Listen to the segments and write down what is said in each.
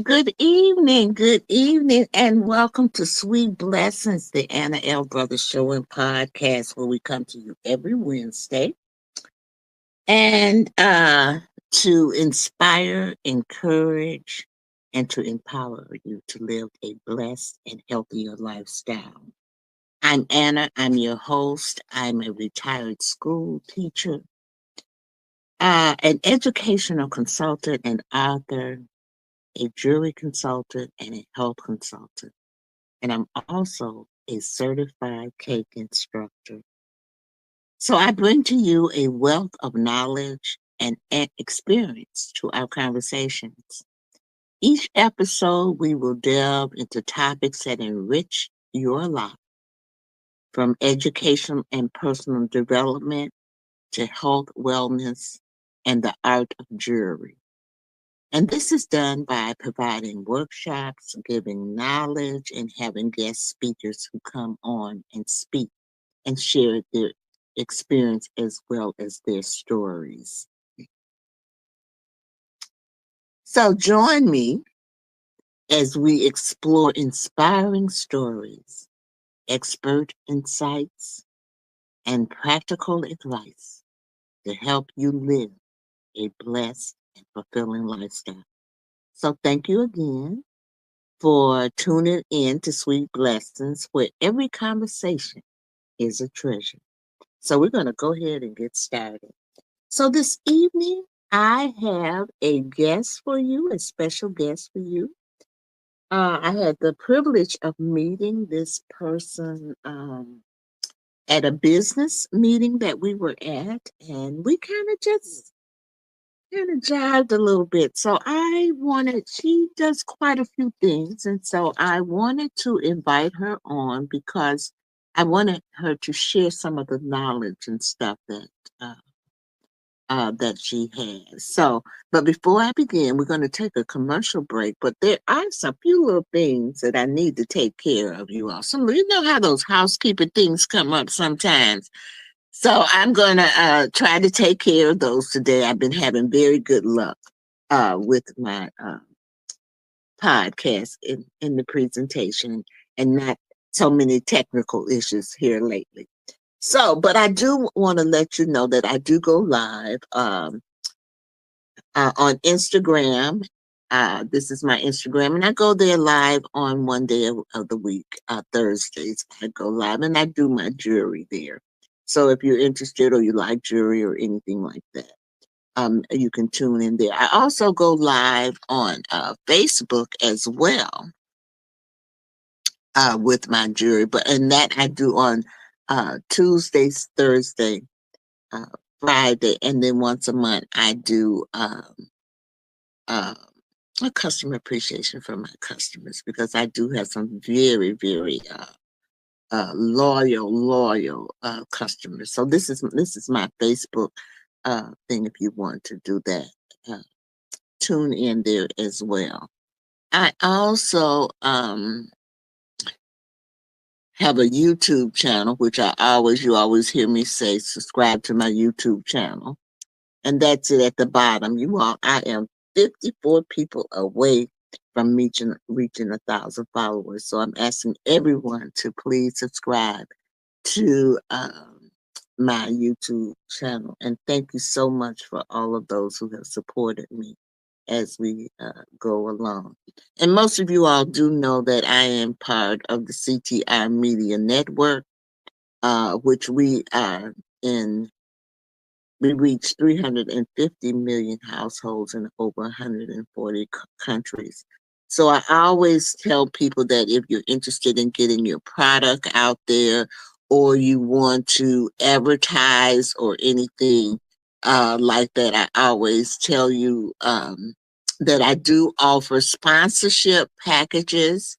good evening, and welcome to Sweet Blessings, the Anna L. Brothers Show and Podcast, where we come to you every Wednesday and to inspire, encourage, and to empower you to live a blessed and healthier lifestyle. I'm Anna, I'm your host. I'm a retired school teacher, an educational consultant, and author, a jury consultant, and a health consultant. And I'm also a certified cake instructor. So I bring to you a wealth of knowledge and experience to our conversations. Each episode, we will delve into topics that enrich your life, from education and personal development to health, wellness, and the art of jewelry. And this is done by providing workshops, giving knowledge, and having guest speakers who come on and speak and share their experience as well as their stories. So join me as we explore inspiring stories, expert insights, and practical advice to help you live a blessed and fulfilling lifestyle. So thank you again for tuning in to Sweet Blessings, where every conversation is a treasure. So we're going to go ahead and get started. So this evening, I have a guest for you, a special guest for you. I had the privilege of meeting this person at a business meeting that we were at, and we kind of jived a little bit. So she does quite a few things. And so I wanted to invite her on because I wanted her to share some of the knowledge and stuff uh, that she has. So, but before I begin, we're going to take a commercial break. But there are some few little things that I need to take care of, you all. Some, you know how those housekeeping things come up sometimes. So I'm going to try to take care of those today. I've been having very good luck with my podcast in the presentation and not so many technical issues here lately. So, but I do want to let you know that I do go live on Instagram. This is my Instagram, and I go there live on one day of the week, Thursdays. I go live and I do my jewelry there. So if you're interested or you like jewelry or anything like that, you can tune in there. I also go live on Facebook as well with my jewelry, but and that I do on Tuesdays, Thursday, uh, Friday, and then once a month I do uh, a customer appreciation for my customers because I do have some very loyal customers. So this is my Facebook thing. If you want to do that, uh, tune in there as well. I also have a YouTube channel, which you always hear me say, subscribe to my YouTube channel. And that's it at the bottom. You all, I am 54 people away from reaching 1,000 followers. So I'm asking everyone to please subscribe to my YouTube channel. And thank you so much for all of those who have supported me as we go along. And most of you all do know that I am part of the CTI Media Network, which we are in. We reach 350 million households in over 140 countries. So I always tell people that if you're interested in getting your product out there or you want to advertise or anything like that, I always tell you that I do offer sponsorship packages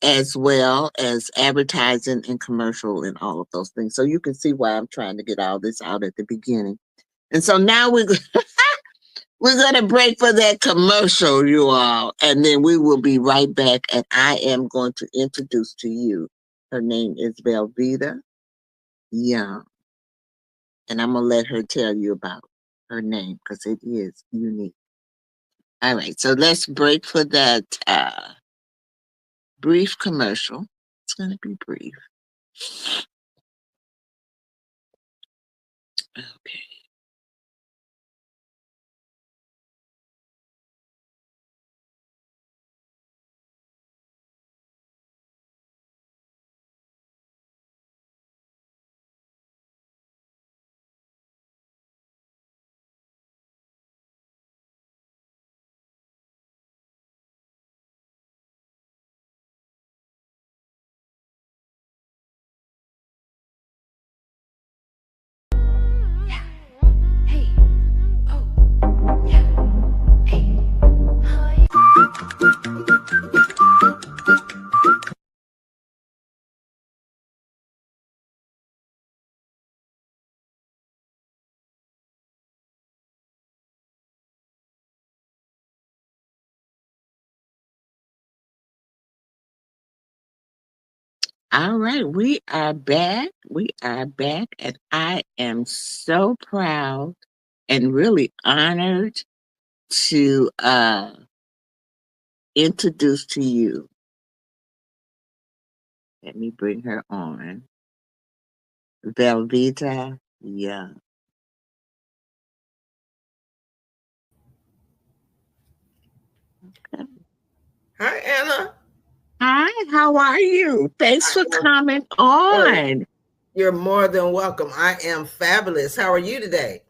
as well as advertising and commercial and all of those things. So you can see why I'm trying to get all this out at the beginning. And so now we're gonna break for that commercial, you all, and then we will be right back. And I am going to introduce to you. Her name is Velvetta Young, and I'm gonna let her tell you about her name because it is unique. All right, so let's break for that brief commercial. It's going to be brief. Okay. All right, we are back. We are back, and I am so proud and really honored to introduce to you. Let me bring her on. Velvetta. Yeah. Hi, Anna. Hi, how are you? Thanks for coming Oh, on. you're more than welcome. I am fabulous. How are you today?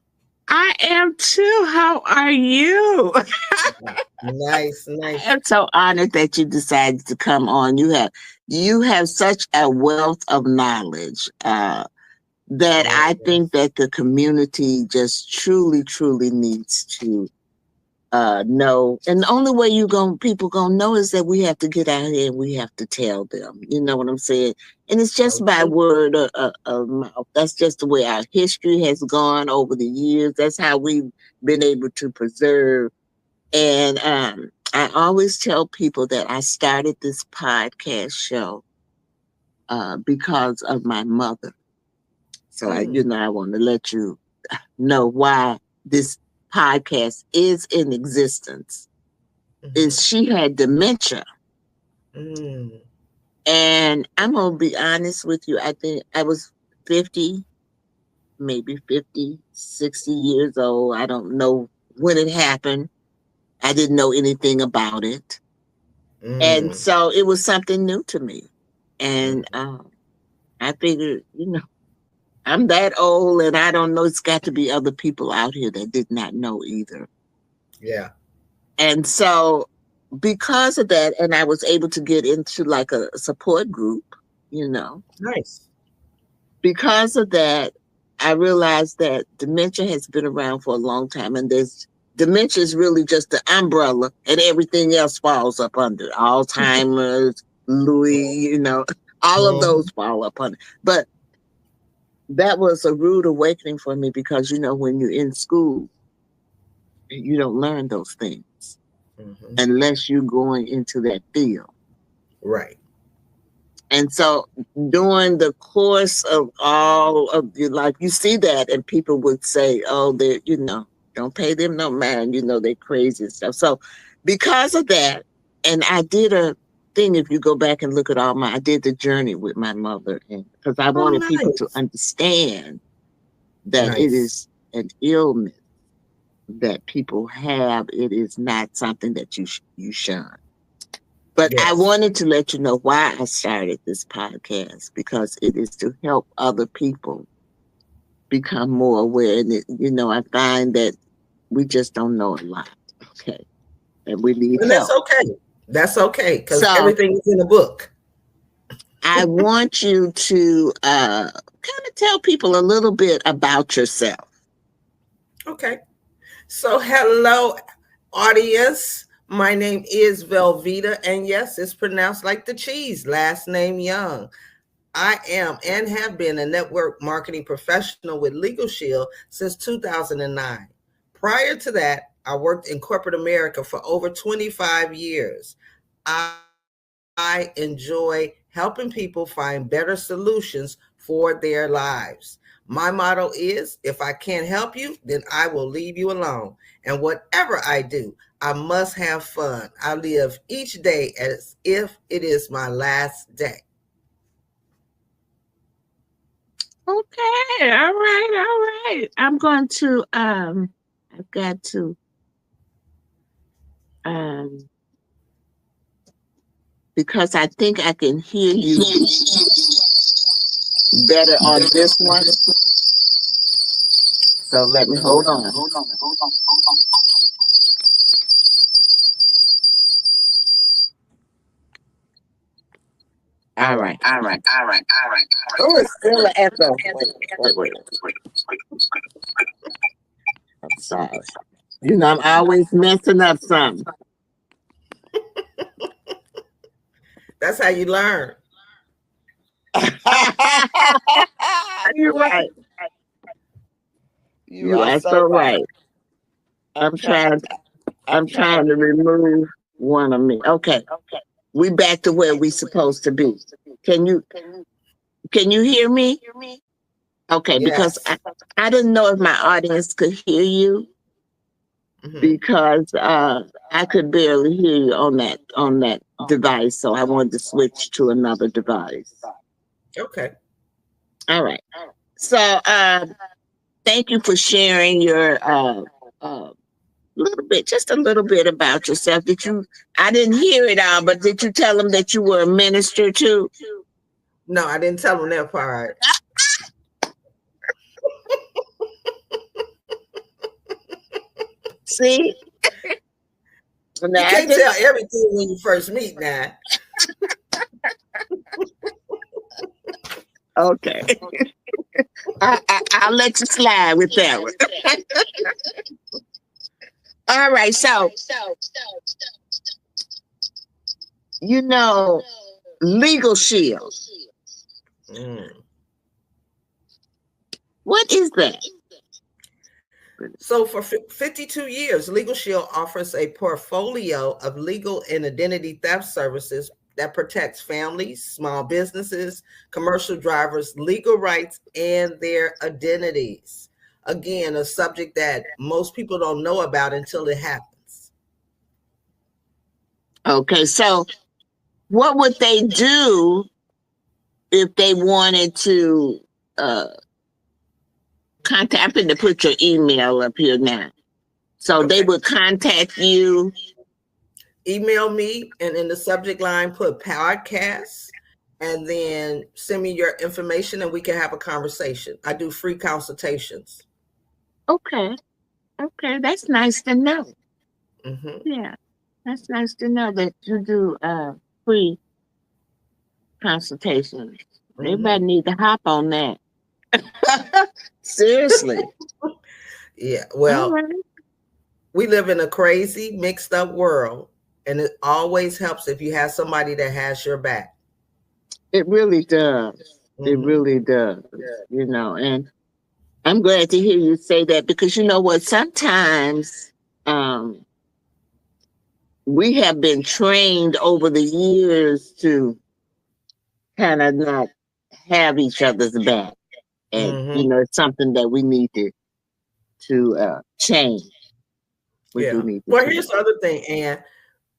I am too. How are you? Nice, I nice. am so honored that you decided to come on. You have such a wealth of knowledge that Oh, I think that the community just truly, truly needs to know. And the only way people gonna know is that we have to get out here and we have to tell them. You know what I'm saying? And it's just so by true. word of mouth. That's just the way our history has gone over the years. That's how we've been able to preserve. And I always tell people that I started this podcast show because of my mother. So Mm, I want to let you know why this podcast is in existence. Is mm-hmm, she had dementia, mm, and I'm gonna be honest with you. I think I was 50, maybe 50, 60 years old. I don't know when it happened. I didn't know anything about it, and mm, so it was something new to me. And mm. I figured, I'm that old, and I don't know. It's got to be other people out here that did not know either. Yeah. And so, because of that, and I was able to get into like a support group, you know, Nice. because of that, I realized that dementia has been around for a long time, and there's dementia is really just the umbrella, and everything else falls up under Alzheimer's, Louis, all of those Mm-hmm, fall up under. But that was a rude awakening for me because when you're in school, you don't learn those things mm-hmm. unless you're going into that field. Right. And so during the course of all of your life, you see that, and people would say, oh, don't pay them no mind, they're crazy and stuff. So because of that, and I did a thing, if you go back and look at I did the journey with my mother, and because I Oh, wanted people to nice. understand that it Nice. is an illness that people have. It is not something that you shun. But I Yes. wanted to let you know why I started this podcast, because it is to help other people become more aware. And I find that we just don't know a lot. Okay. And we need And that's help. okay. That's okay because So everything is in the book. I want you to kind of tell people a little bit about yourself. Okay. So, hello, audience. My name is Velvetta, and yes, it's pronounced like the cheese, last name Young. I am and have been a network marketing professional with Legal Shield since 2009. Prior to that, I worked in corporate America for over 25 years. I enjoy helping people find better solutions for their lives. My motto is if I can't help you, then I will leave you alone. And whatever I do, I must have fun. I live each day as if it is my last day. Okay, all right. I'm going to I've got to um because I think I can hear you better on this one. So let me hold on. All right. Oh, it's still an echo. Wait. I'm sorry. You know, I'm always messing up something. That's how you learn. You're right. You are so right. I'm trying to remove one of me. Okay. We back to where we supposed to be. Can you hear me? Okay, because Yes. I didn't know if my audience could hear you because I could barely hear you on that device. So I wanted to switch to another device. Okay. All right. So thank you for sharing your just a little bit about yourself. I didn't hear it all, but did you tell them that you were a minister too? No, I didn't tell them that part. See? You can't tell everything when you first meet now. Okay. I'll let you slide with that one. All right. So, Legal Shield. What is that? So for 52 years, Legal Shield offers a portfolio of legal and identity theft services that protects families, small businesses, commercial drivers, legal rights, and their identities. Again, a subject that most people don't know about until it happens. Okay, so what would they do if they wanted to contact? I'm going to put your email up here now. So they would contact you. Email me, and in the subject line put podcast, and then send me your information and we can have a conversation. I do free consultations. Okay, that's nice to know. Mm-hmm. Yeah, that's nice to know that you do free consultations. Mm-hmm. Everybody need to hop on that. Seriously. Yeah, well, we live in a crazy, mixed up world, and it always helps if you have somebody that has your back. It really does. Mm-hmm. It really does. Yeah. And I'm glad to hear you say that, because you know what? Sometimes we have been trained over the years to kind of not have each other's back. And, it's something that we need to change. We do need to change. Here's the other thing, Ann.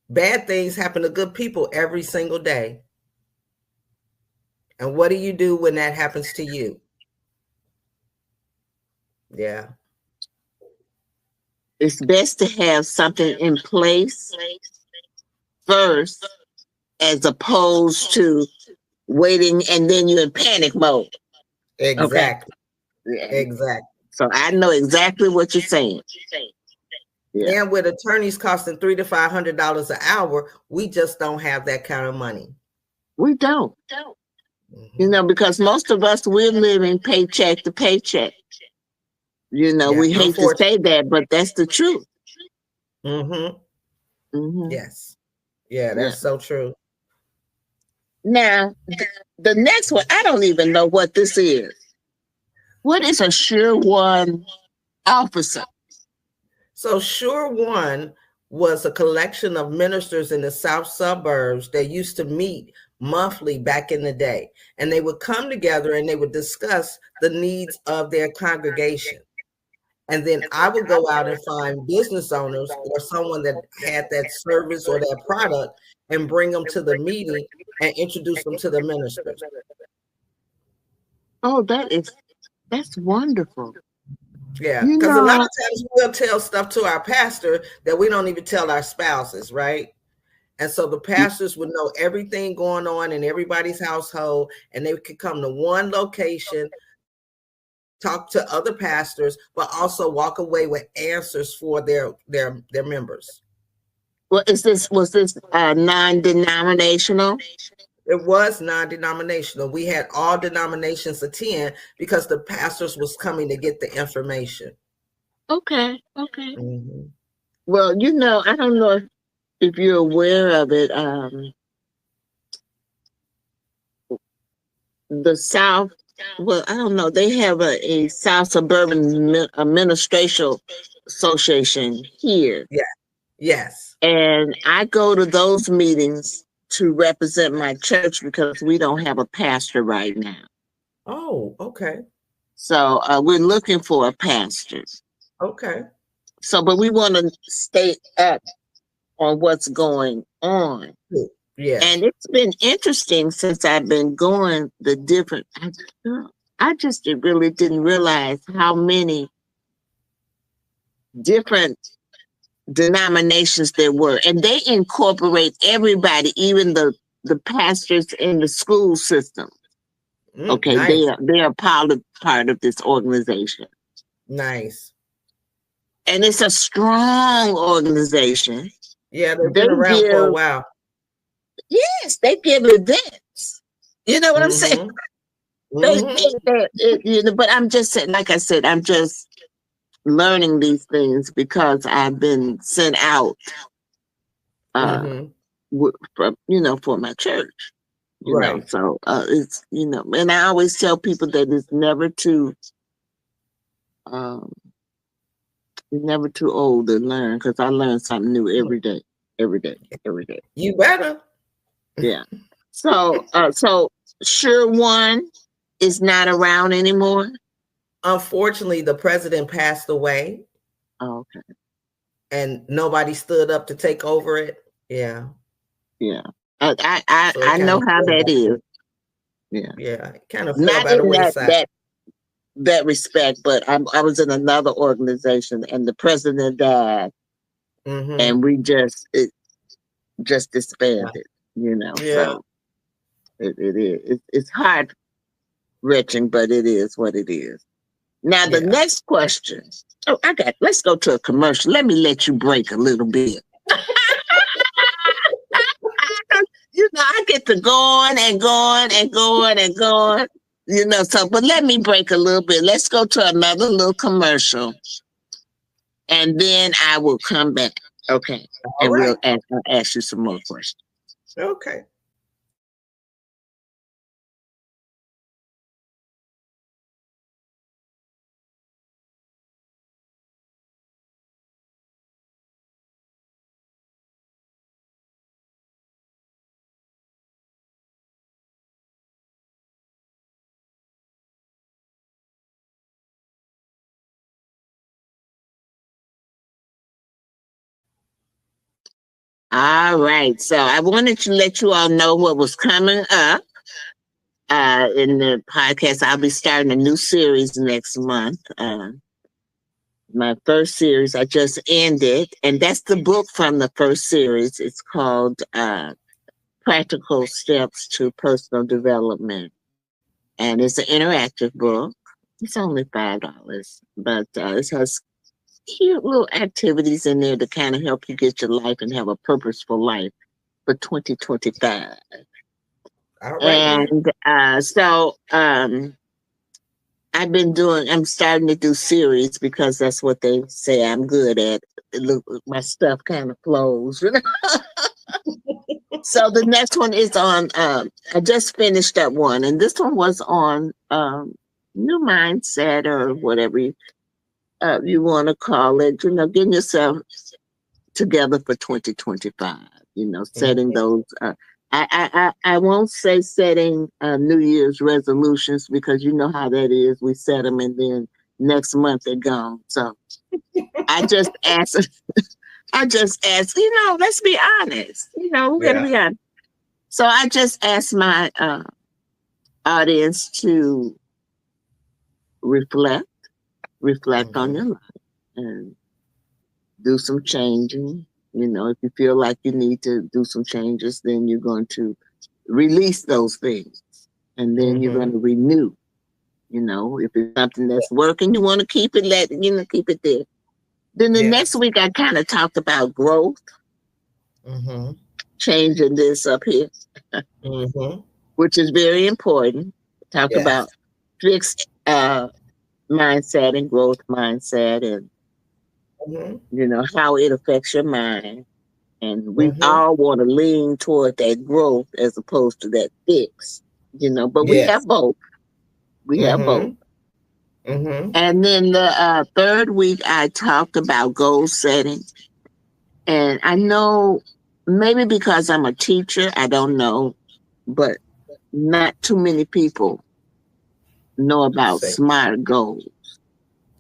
Bad things happen to good people every single day. And what do you do when that happens to you? Yeah. It's best to have something in place first, as opposed to waiting and then you're in panic mode. Exactly. Okay? Exactly. So I know exactly what you're saying. Yeah. And with attorneys costing $300 to $500 an hour, we just don't have that kind of money. We don't. Mm-hmm. Because most of us, we're living paycheck to paycheck. We hate to say that, but that's the truth. Mm-hmm. Mm-hmm. Yes. Yeah, that's so true. Now, the next one, I don't even know what this is. What is a Sure One officer? So Sure One was a collection of ministers in the South suburbs that used to meet monthly back in the day. And they would come together and they would discuss the needs of their congregation. And then I would go out and find business owners or someone that had that service or that product and bring them to the meeting and introduce them to the ministers. Oh, that's wonderful. Yeah, You because a lot of know, times we'll tell stuff to our pastor that we don't even tell our spouses, right? And so the pastors would know everything going on in everybody's household, and they could come to one location, talk to other pastors, but also walk away with answers for their members. well, was this non-denominational? It was non-denominational. We had all denominations attend because the pastors was coming to get the information. Okay, okay. Mm-hmm. Well, I don't know if you're aware of it. The South, well, I don't know. They have a South Suburban Administration Association here. Yeah. Yes. And I go to those meetings to represent my church because we don't have a pastor right now. Oh, okay. So we're looking for a pastor. Okay. So, but we want to stay up on what's going on. Yeah. And it's been interesting since I've been going the different. I just really didn't realize how many different denominations there were, and they incorporate everybody, even the pastors in the school system. Okay, nice. they are part of this organization. Nice. And it's a strong organization. Yeah, they've been around for a while. Yes, they give events. You know what I'm saying? But I'm just saying, like I said, I'm just learning these things because I've been sent out for my church. You know, so it's and I always tell people that it's never too old to learn, because I learn something new every day. You better. Yeah. So Sure One is not around anymore. Unfortunately, the president passed away. Oh, okay. And nobody stood up to take over it. Yeah. Yeah. I know how that is. Yeah. Yeah. Kind of not by the in wayside. that respect, but I was in another organization and the president died, and we just disbanded. So it's heart wrenching, but it is what it is. Now the next question. Oh, let's go to a commercial. Let me let you break a little bit. I get to going and going and going and going. But let me break a little bit. Let's go to another little commercial, and then I will come back. Okay. All right. We'll ask you some more questions. Okay. All right. So I wanted to let you all know what was coming up in the podcast. I'll be starting a new series next month. My first series I just ended, and that's the book from the first series. It's called Practical Steps to Personal Development. And it's an interactive book. It's only $5, but it has cute little activities in there to kind of help you get your life and have a purposeful life for 2025. All right. And so I'm starting to do series because that's what they say I'm good at. Look, my stuff kind of flows. So the next one is on, I just finished that one, and this one was on new mindset, or whatever you want to call it, getting yourself together for 2025, setting those, I won't say setting New Year's resolutions, because you know how that is. We set them and then next month they're gone. So I just asked, let's be honest. We got to Yeah. be honest. So I just asked my audience to reflect, on Mm-hmm. your life and do some changing. If you feel like you need to do some changes, then you're going to release those things and then you're Mm-hmm. going to renew. If it's something that's working, you want to keep it, keep it there. Then the next Yes. week, I kind of talked about growth, Mm-hmm. changing this up here, Mm-hmm. which is very important. Talk Yes. about fixed mindset and growth mindset and, Mm-hmm. how it affects your mind. And we Mm-hmm. all want to lean toward that growth as opposed to that fix, but we have Yes. both. We have both. Mm-hmm. Mm-hmm. And then the third week, I talked about goal setting. And I know maybe because I'm a teacher, I don't know, but not too many people know about Say. SMART goals.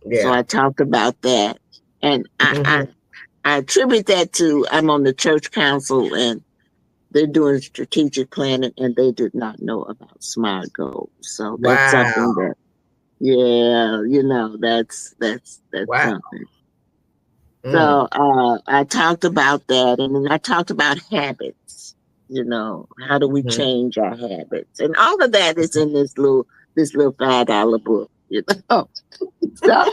So Yeah. I talked about that. And Mm-hmm. I attribute that to I'm on the church council and they're doing strategic planning and they did not know about SMART goals. So that's Wow. something that, yeah, that's Wow. something. Mm. So I talked about that, and then I talked about habits. How do we Mm-hmm. change our habits, and all of that is in this little $5 book. So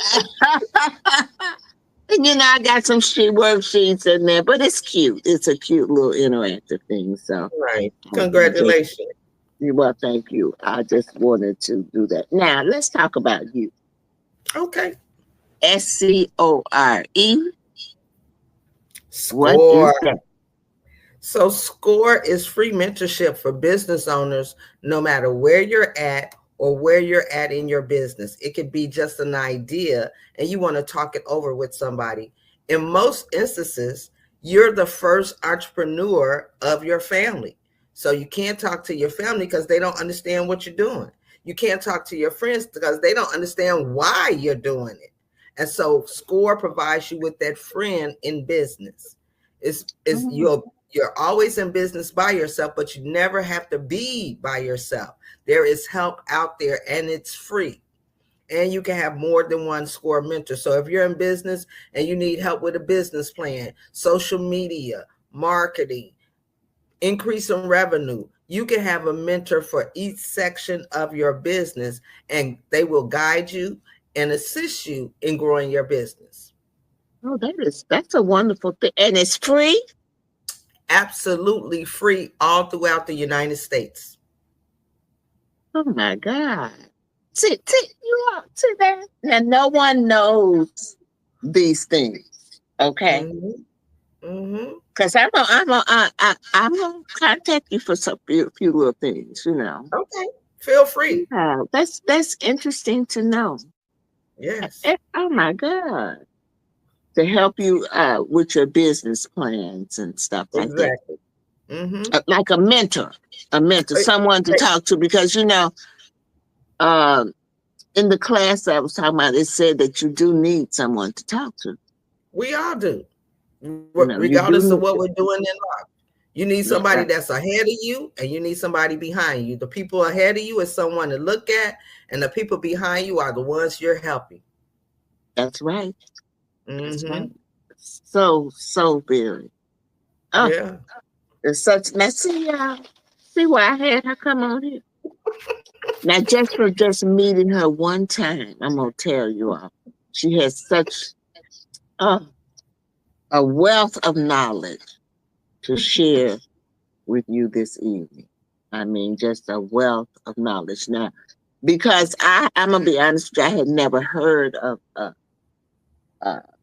and I got some sheet worksheets in there, but it's cute. It's a cute little interactive thing. So Right. I just Congratulations. well, thank you. I just wanted to do that. Now let's talk about you. Okay. SCORE. What is Score. that? So, SCORE is free mentorship for business owners, no matter where you're at or where you're at in your business. It could be just an idea and you want to talk it over with somebody. In most instances, you're the first entrepreneur of your family. So, you can't talk to your family because they don't understand what you're doing. You can't talk to your friends because they don't understand why you're doing it. And so, SCORE provides you with that friend in business. It's Oh, you're always in business by yourself, but you never have to be by yourself. There is help out there and it's free. And you can have more than one SCORE mentor. So if you're in business and you need help with a business plan, social media, marketing, increasing revenue, you can have a mentor for each section of your business and they will guide you and assist you in growing your business. oh, that's a wonderful thing, and it's free. Absolutely free all throughout the United States. Oh my God! See that? Now no one knows these things, okay? Mm-hmm. Mm-hmm. Because I'm gonna contact you for some few little things, you know. Okay. Feel free. Yeah, that's interesting to know. Yes. Oh my God! To help you with your business plans and stuff like that. Exactly. Mm-hmm. Like a mentor, Hey, someone to hey, talk to, because um, in the class I was talking about, it said that you do need someone to talk to. we all do, You do regardless of need what to. we're doing in life. You need Yeah, somebody that's ahead of you, and you need somebody behind you. The people ahead of you is someone to look at, and the people behind you are the ones you're helping. that's right. That's right. Mm-hmm. So very. Oh, Yeah. it's such. Now see why I had her come on here. Now just for just meeting her one time, I'm gonna tell you all, she has such uh, a wealth of knowledge to share with you this evening. I mean, just a wealth of knowledge. Now, because I'm gonna be honest with you, I had never heard of uh,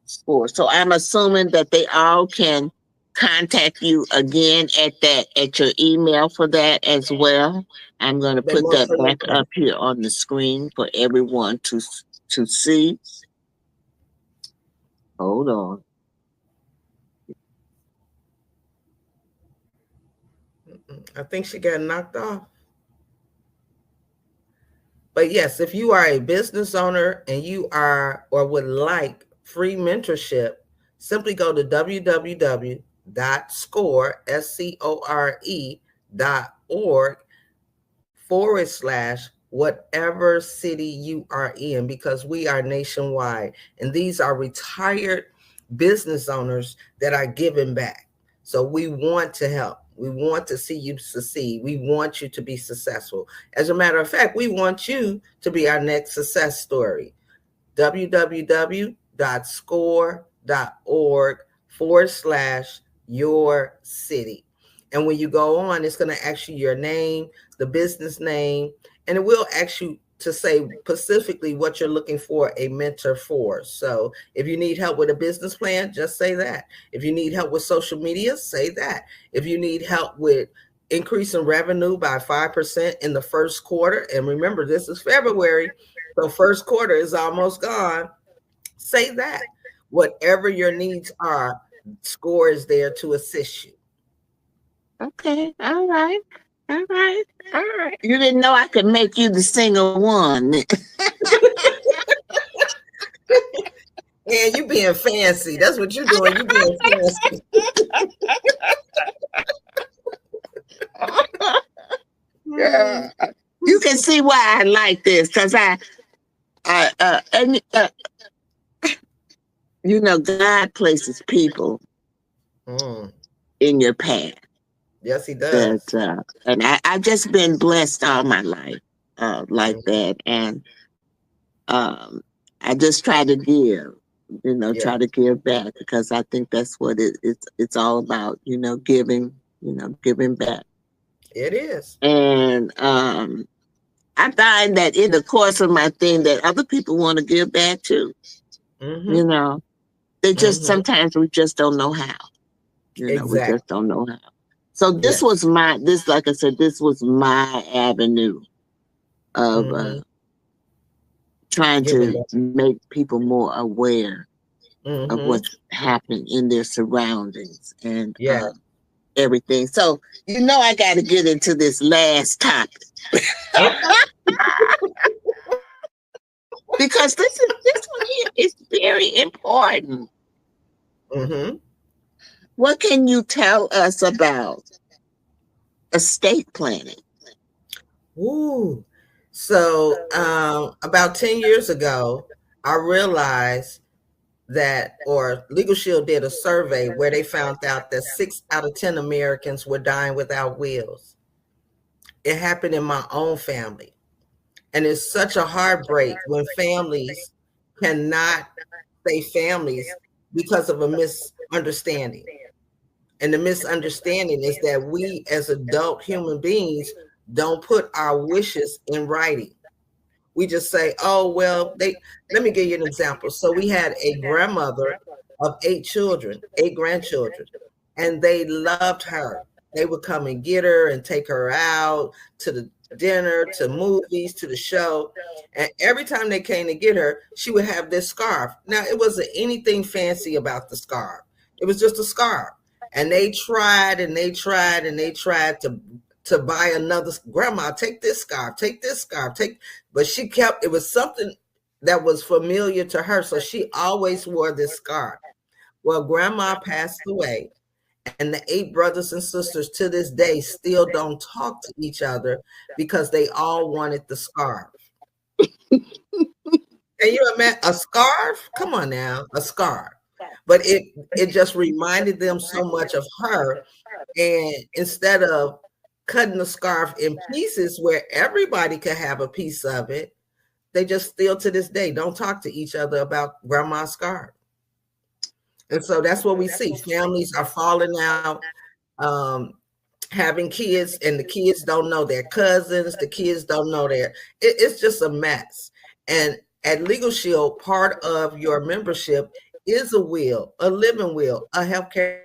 SCORE, so I'm assuming that they all can contact you again at your email for that as well. I'm gonna They put most that certainly back can. up here on the screen for everyone to see. Hold on. I think she got knocked off. But yes, if you are a business owner and you are or would like free mentorship, simply go to www.score.org whatever city you are in, because we are nationwide. And these are retired business owners that are giving back. So we want to help. We want to see you succeed. We want you to be successful. As a matter of fact, we want you to be our next success story. www.score.org/your city. And when you go on, it's going to ask you your name, the business name, and it will ask you to say specifically what you're looking for a mentor for. So if you need help with a business plan, just say that. If you need help with social media, say that. If you need help with increasing revenue by 5% in the first quarter, and remember, this is February, so first quarter is almost gone, say that. Whatever your needs are, SCORE is there to assist you. Okay. All right. All right. All right. You didn't know I could make you the singer one. And you being fancy. That's what you're doing. You being fancy. Yeah. You can see why I like this, because God places people Mm. in your path. Yes, he That does. and I've just been blessed all my life, like Mm. that, and um, I just try to give, Yeah, try to give back, because I think that's what it's all about, giving, giving back, it is. and I find that in the course of my thing that other people want to give back too, Mm-hmm. you know, they just Mm-hmm. sometimes we just don't know how, we Exactly. just don't know how. So Yes. like I said, this was my avenue of Mm-hmm. trying Giving to back. make people more aware of Mm-hmm. what's happening in their surroundings and Yeah. everything. So, I got to get into this last topic Okay. because this one here is very important. Mm-hmm. What can you tell us about estate planning? Ooh. So about 10 years ago, I realized that, or Legal Shield did a survey where they found out that 6 out of 10 Americans were dying without wills. It happened in my own family. And it's such a heartbreak when families cannot stay families because of a misunderstanding. And the misunderstanding is that we as adult human beings don't put our wishes in writing. We just say, oh, well, let me give you an example. So we had a grandmother of 8 children, 8 grandchildren, and they loved her. They would come and get her and take her out to the dinner, to movies, to the show. And every time they came to get her, she would have this scarf. Now, it wasn't anything fancy about the scarf. It was just a scarf. And they tried and they tried and they tried to buy another. Grandma, take this scarf, take this scarf, but she kept, it was something that was familiar to her. So she always wore this scarf. Well, grandma passed away, and the 8 brothers and sisters to this day still don't talk to each other because they all wanted the scarf. And you imagine a scarf? Come on now, a scarf. But it just reminded them so much of her. And instead of cutting the scarf in pieces where everybody could have a piece of it, they just still to this day don't talk to each other about grandma's scarf. And so that's what we see. Families are falling out, um, having kids, and the kids don't know their cousins. The kids don't know it's just a mess. And at Legal Shield, part of your membership is a will, a living will, a healthcare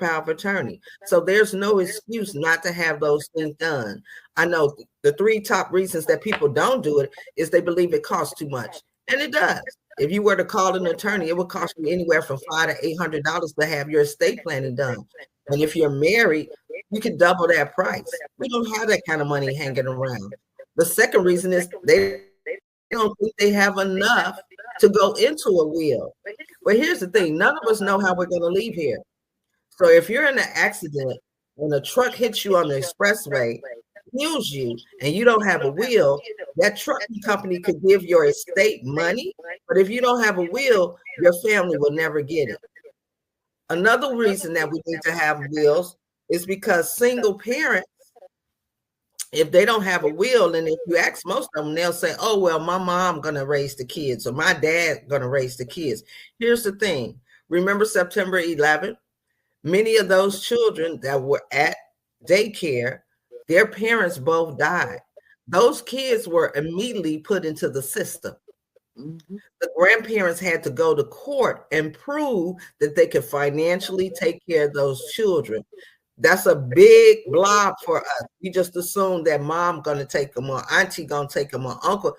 power of attorney. So there's no excuse not to have those things done. I know the 3 top reasons that people don't do it is they believe it costs too much. And it does. If you were to call an attorney, it would cost you anywhere from $500 to $800 to have your estate planning done. And if you're married, you could double that price. We don't have that kind of money hanging around. The second reason is they don't think they have enough to go into a will. But here's the thing, none of us know how we're going to leave here. So if you're in an accident and a truck hits you on the expressway, kills you, and you don't have a will, that trucking company could give your estate money. But if you don't have a will, your family will never get it. Another reason that we need to have wills is because single parents, if they don't have a will, and if you ask most of them, they'll say, oh, well, my mom gonna raise the kids or my dad gonna raise the kids. Here's the thing. Remember September 11th? Many of those children that were at daycare, their parents both died. Those kids were immediately put into the system. Mhm. The grandparents had to go to court and prove that they could financially take care of those children. That's a big blob for us. We just assume that mom gonna take them or auntie gonna take them or uncle.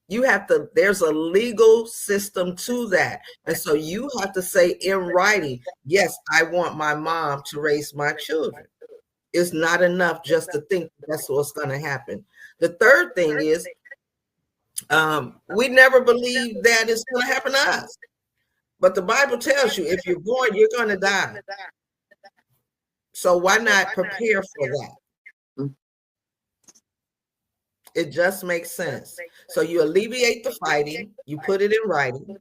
You have to, there's a legal system to that. And so you have to say in writing, yes, I want my mom to raise my children. It's not enough just to think that's what's going to happen. The third thing is, we never believe that it's going to happen to us. But the Bible tells you if you're born, you're going to die. So why not prepare for that? It just makes sense. So you alleviate the fighting, you put it in writing.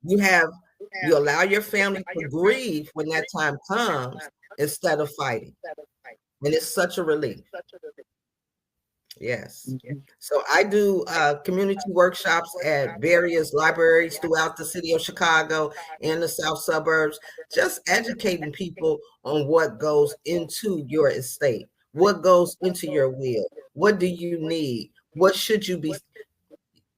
You allow your family to grieve when that time comes instead of fighting. And it's such a relief. Yes. So I do community workshops at various libraries throughout the city of Chicago and the south suburbs, just educating people on what goes into your estate, what goes into your will, what do you need, what should you be.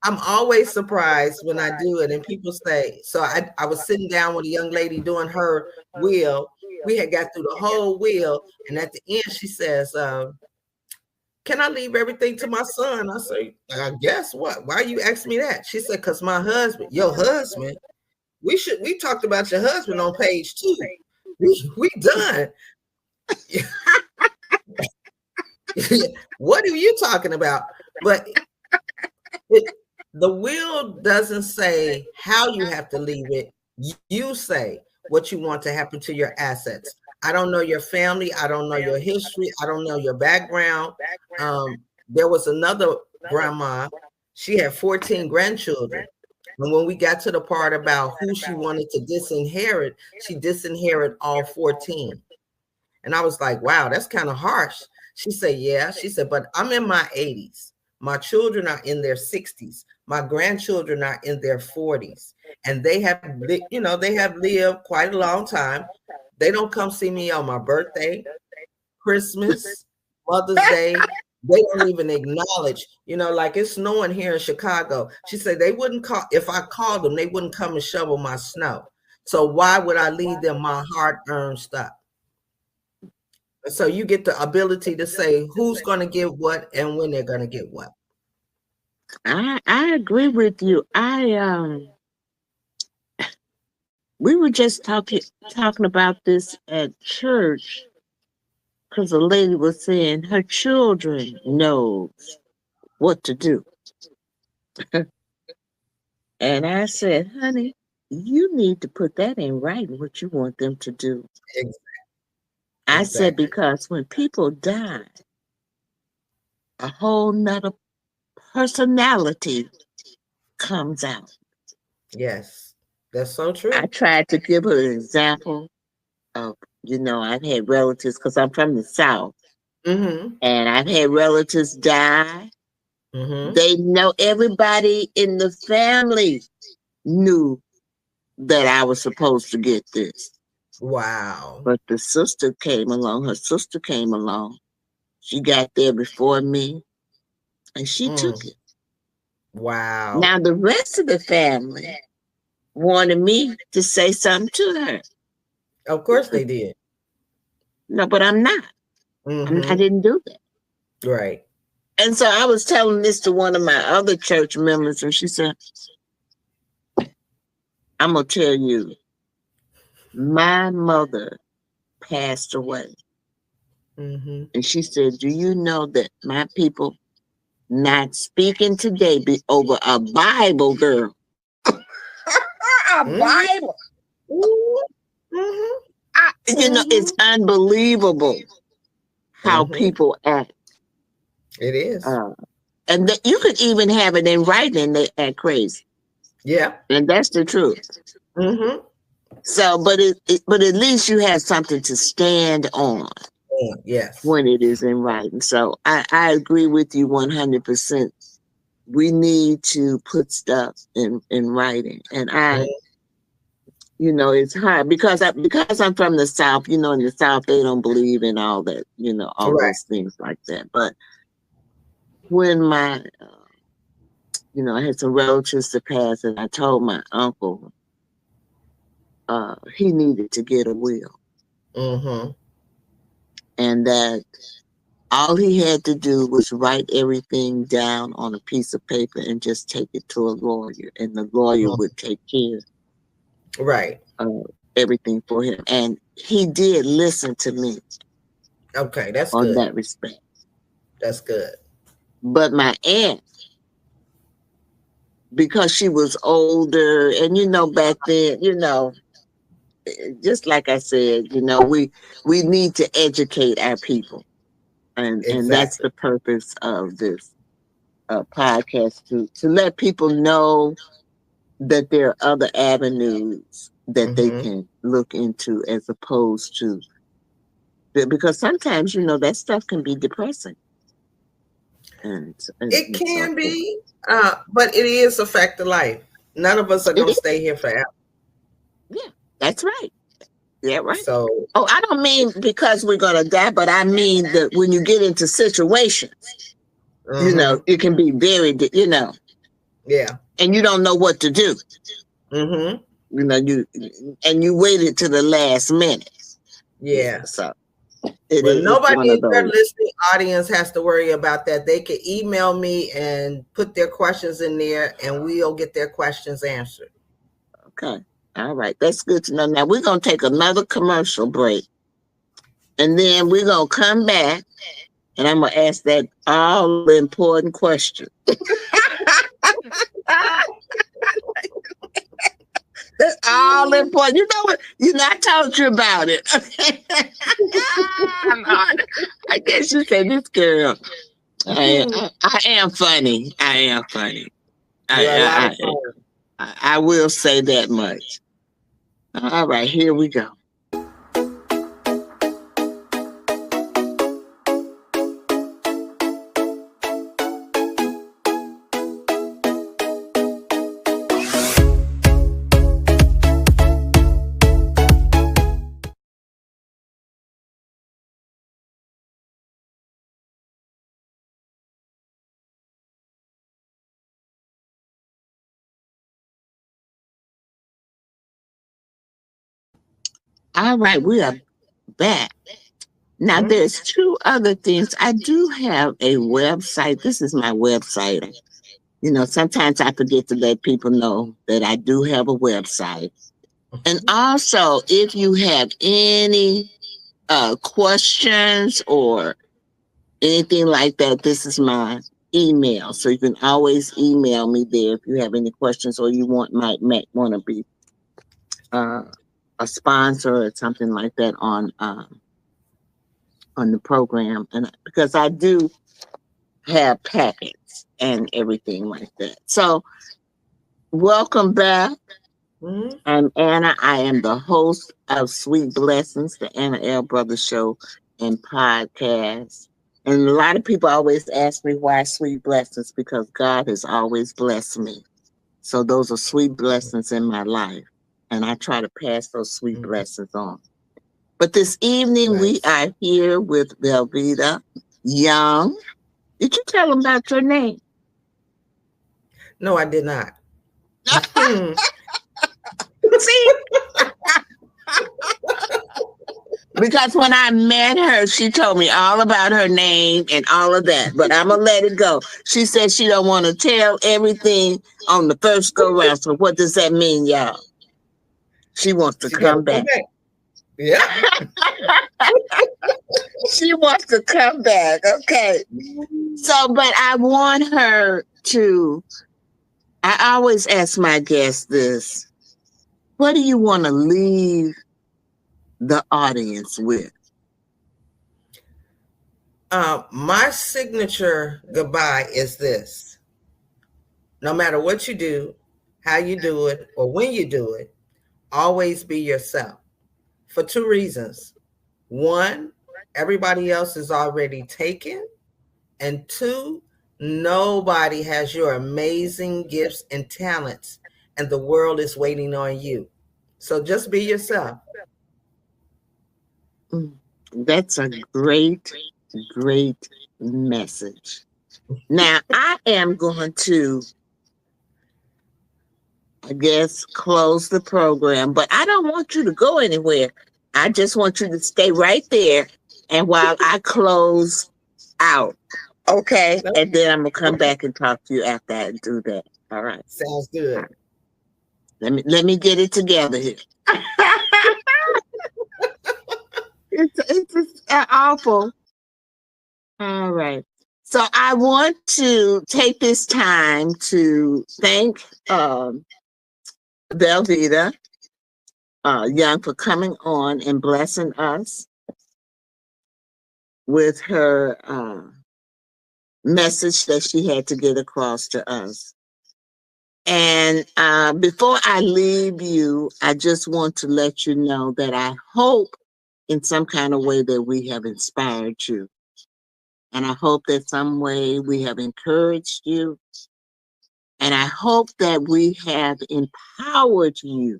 I'm always surprised when I do it and people say, so I was sitting down with a young lady doing her will. We had got through the whole will, and at the end she says, can I leave everything to my son? I say, guess what? Why you asking me that? She said, because my husband, your husband, we talked about your husband on page 2. We done. What are you talking about? But the will doesn't say how you have to leave it. You say what you want to happen to your assets. I don't know your family. I don't know your history. I don't know your background. There was another grandma. She had 14 grandchildren. And when we got to the part about who she wanted to disinherit, she disinherited all 14. And I was like, wow, that's kind of harsh. She said, yeah. She said, but I'm in my 80s. My children are in their 60s. My grandchildren are in their 40s. And they have, they have lived quite a long time. They don't come see me on my birthday, Christmas, Mother's Day. They don't even acknowledge, like it's snowing here in Chicago. She said they wouldn't call, if I called them, they wouldn't come and shovel my snow. So why would I leave them my hard-earned stuff? So you get the ability to say who's going to get what and when they're going to get what. I agree with you. We were just talking about this at church because a lady was saying her children knows what to do. And I said, honey, you need to put that in writing what you want them to do. Exactly. I said, because when people die, a whole nother personality comes out. Yes, that's so true. I tried to give her an example of, I've had relatives because I'm from the South. Mm-hmm. And I've had relatives die. Mm-hmm. They know, everybody in the family knew that I was supposed to get this. Wow. But her sister came along. She got there before me and she took it. Wow. Now the rest of the family wanted me to say something to her. Of course they did. No, but I'm not. Mm-hmm. I didn't do that. Right. And so I was telling this to one of my other church members, and she said, I'm going to tell you, my mother passed away. Mm-hmm. And she said, do you know that my people not speaking today be over a Bible, girl. A Bible. Mm-hmm. It's unbelievable how people act. It is. And that you could even have it in writing and they act crazy. Yeah. And that's the truth. Mm-hmm. So, but at least you have something to stand on Yes. when it is in writing. So I agree with you 100%. We need to put stuff in writing. And it's hard because I'm from the South, in the South, they don't believe in all that, all Right. those things like that. But when I had some relatives to pass and I told my uncle, he needed to get a will. Mm-hmm. And that all he had to do was write everything down on a piece of paper and just take it to a lawyer. And the lawyer would take care Right. of everything for him. And he did listen to me. Okay, that's on good. that respect. That's good. But my aunt, because she was older, and back then, just like I said, we need to educate our people, and that's Exactly. the purpose of this podcast to let people know that there are other avenues that they can look into as opposed to because sometimes that stuff can be depressing. It And so can forth. be, but it is a fact of life. None of us are going to stay here forever. Yeah, that's right. Yeah, right. So, Oh, I don't mean because we're going to die, but I mean that when you get into situations, it can be very, yeah. and you don't know what to do. Mm-hmm. You waited to the last minute. Yeah. So Well, it's one nobody of in their those. listening audience has to worry about that. They can email me and put their questions in there, and we'll get their questions answered. Okay. All right. That's good to know. Now we're going to take another commercial break, and then we're going to come back, and I'm going to ask that all important question. That's all important. You know what? I told you about it. I guess you said this girl. I am funny. I am funny. You're a lot of fun. I will say that much. All right, here we go. All right, we are back. Now, there's two other things. I do have a website. This is my website. Sometimes I forget to let people know that I do have a website. And also, if you have any questions or anything like that, this is my email. So you can always email me there if you have any questions or you might want to be a sponsor or something like that on the program. And because I do have packets and everything like that. So welcome back. I'm Anna. I am the host of Sweet Blessings, the Anna L. Brothers Show and podcast. And a lot of people always ask me why Sweet Blessings, because God has always blessed me. So those are sweet blessings in my life. And I try to pass those sweet blessings on. But this evening we are here with Velvetta Young. Did you tell them about your name? No, I did not. See? Because when I met her, she told me all about her name and all of that. But I'm going to let it go. She said she don't want to tell everything on the first go round. So what does that mean, y'all? She wants to come back. Yeah. She wants to come back. Okay. So, but I want her to, I always ask my guests this: what do you want to leave the audience with? My signature goodbye is this: no matter what you do, how you do it, or when you do it, always be yourself. For two reasons. One, everybody else is already taken. And two, nobody has your amazing gifts and talents, and the world is waiting on you. So just be yourself. Mm, that's a great, great message. Now, I am going to, I guess, close the program, but I don't want you to go anywhere. I just want you to stay right there. And while I close out, okay? And then I'm going to come back and talk to you after I do that. All right. Sounds All good. right. Let me get it together here. It's awful. All right. So I want to take this time to thank Velvetta Young for coming on and blessing us with her message that she had to get across to us. And before I leave you, I just want to let you know that I hope in some kind of way that we have inspired you. And I hope that some way we have encouraged you. And I hope that we have empowered you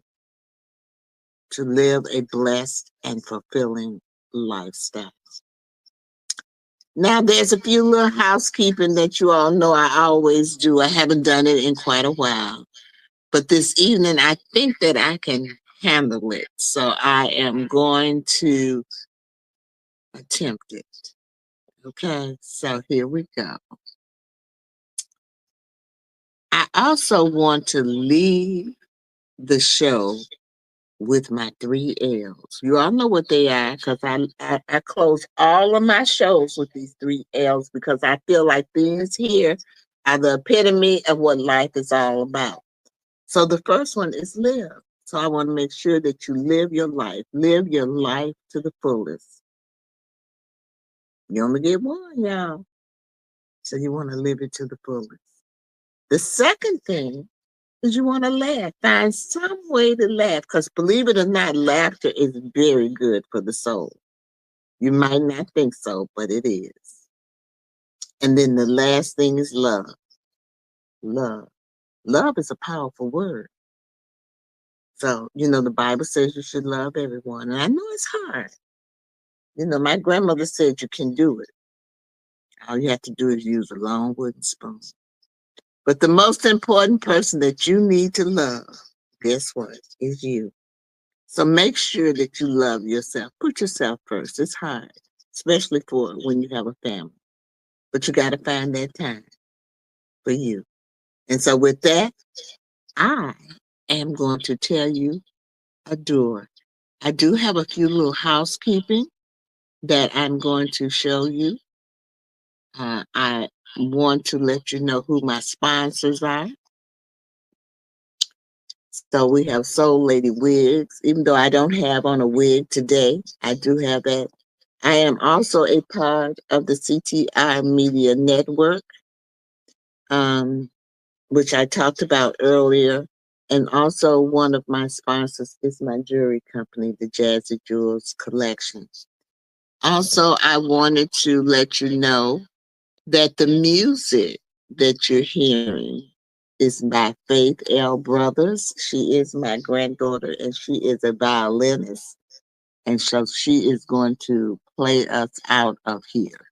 to live a blessed and fulfilling lifestyle. Now, there's a few little housekeeping that you all know I always do. I haven't done it in quite a while. But this evening, I think that I can handle it. So I am going to attempt it. Okay, so here we go. I also want to leave the show with my 3 L's. You all know what they are because I close all of my shows with these 3 L's because I feel like these here are the epitome of what life is all about. So the first one is live. So I want to make sure that you live your life. Live your life to the fullest. You only get one, y'all. So you want to live it to the fullest. The second thing is you want to laugh. Find some way to laugh because believe it or not, laughter is very good for the soul. You might not think so, but it is. And then the last thing is love. Love. Love is a powerful word. So, the Bible says you should love everyone. And I know it's hard. My grandmother said you can do it. All you have to do is use a long wooden spoon. But the most important person that you need to love, guess what, is you. So make sure that you love yourself. Put yourself first. It's hard, especially for when you have a family. But you got to find that time for you. And so with that, I am going to tell you adore. I do have a few little housekeeping that I'm going to show you. I want to let you know who my sponsors are. So we have Soul Lady Wigs. Even though I don't have on a wig today, I do have that. I am also a part of the CTI Media Network, which I talked about earlier. And also one of my sponsors is my jewelry company, the Jazzy Jewels Collection. Also, I wanted to let you know that the music that you're hearing is by Faith L. Brothers. She is my granddaughter and she is a violinist. And so she is going to play us out of here.